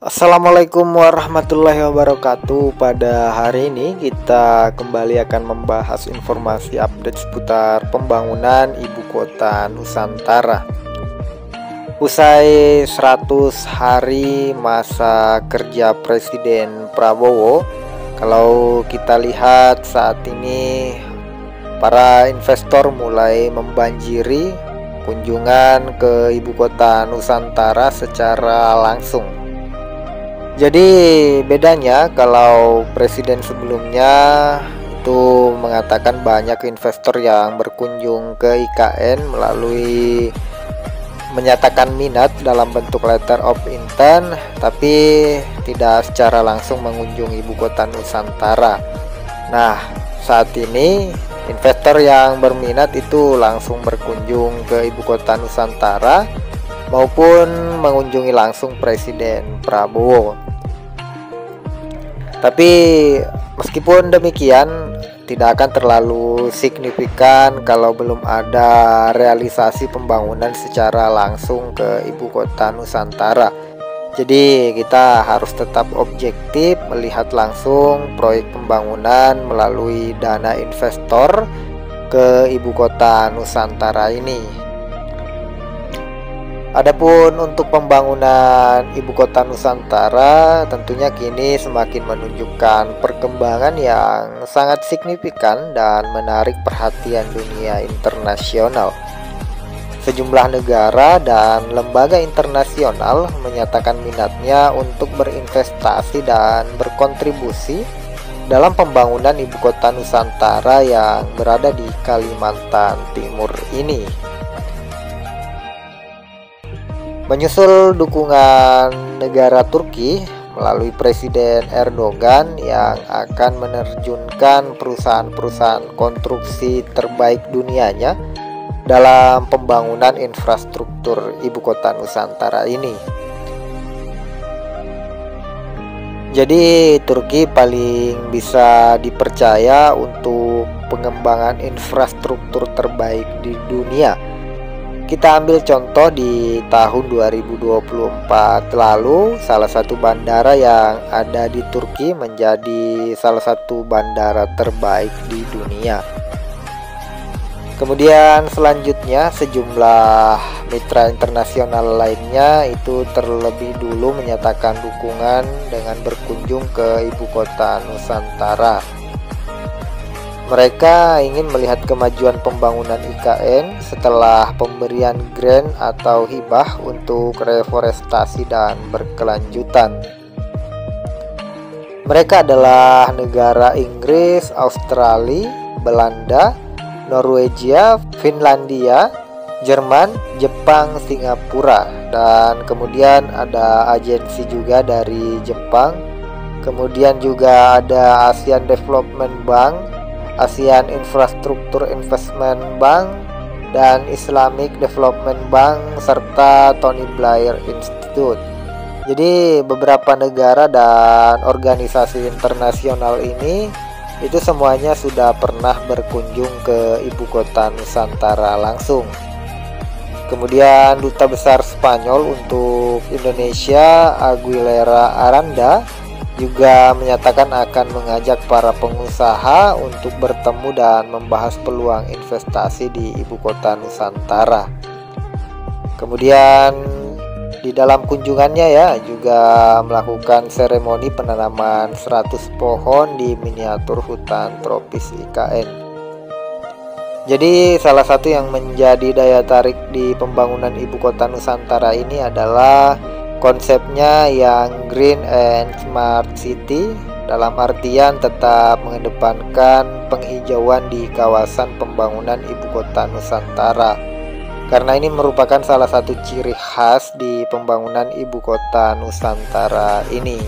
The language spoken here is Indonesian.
Assalamualaikum warahmatullahi wabarakatuh. Pada hari ini kita kembali akan membahas informasi update seputar pembangunan ibu kota Nusantara. Usai 100 hari masa kerja Presiden Prabowo, kalau kita lihat saat ini para investor mulai membanjiri kunjungan ke ibu kota Nusantara secara langsung. Jadi bedanya kalau presiden sebelumnya itu mengatakan banyak investor yang berkunjung ke IKN melalui menyatakan minat dalam bentuk letter of intent, tapi tidak secara langsung mengunjungi ibu kota Nusantara. Nah, saat ini investor yang berminat itu langsung berkunjung ke ibu kota Nusantara maupun mengunjungi langsung Presiden Prabowo. Tapi meskipun demikian tidak akan terlalu signifikan kalau belum ada realisasi pembangunan secara langsung ke ibu kota Nusantara. Jadi kita harus tetap objektif melihat langsung proyek pembangunan melalui dana investor ke ibu kota Nusantara ini. Adapun untuk pembangunan ibu kota Nusantara tentunya kini semakin menunjukkan perkembangan yang sangat signifikan dan menarik perhatian dunia internasional. Sejumlah negara dan lembaga internasional menyatakan minatnya untuk berinvestasi dan berkontribusi dalam pembangunan ibu kota Nusantara yang berada di Kalimantan Timur ini. Menyusul dukungan negara Turki melalui Presiden Erdogan yang akan menerjunkan perusahaan-perusahaan konstruksi terbaik dunianya dalam pembangunan infrastruktur ibu kota Nusantara ini. Jadi Turki paling bisa dipercaya untuk pengembangan infrastruktur terbaik di dunia. Kita ambil contoh di tahun 2024 lalu, salah satu bandara yang ada di Turki menjadi salah satu bandara terbaik di dunia. Kemudian selanjutnya sejumlah mitra internasional lainnya itu terlebih dulu menyatakan dukungan dengan berkunjung ke ibu kota Nusantara. Mereka ingin melihat kemajuan pembangunan IKN setelah pemberian grant atau hibah untuk reforestasi dan berkelanjutan. Mereka adalah negara Inggris, Australia, Belanda, Norwegia, Finlandia, Jerman, Jepang, Singapura, dan kemudian ada agensi juga dari Jepang. Kemudian juga ada Asian Development Bank, ASEAN Infrastructure Investment Bank, dan Islamic Development Bank, serta Tony Blair Institute. Jadi beberapa negara dan organisasi internasional ini itu semuanya sudah pernah berkunjung ke ibu kota Nusantara langsung. Kemudian Duta Besar Spanyol untuk Indonesia, Aguilera Aranda, juga menyatakan akan mengajak para pengusaha untuk bertemu dan membahas peluang investasi di ibu kota Nusantara. Kemudian di dalam kunjungannya ya juga melakukan seremoni penanaman 100 pohon di miniatur hutan tropis IKN. Jadi salah satu yang menjadi daya tarik di pembangunan ibu kota Nusantara ini adalah konsepnya yang green and smart city, dalam artian tetap mengedepankan penghijauan di kawasan pembangunan ibu kota Nusantara. Karena ini merupakan salah satu ciri khas di pembangunan ibu kota Nusantara ini.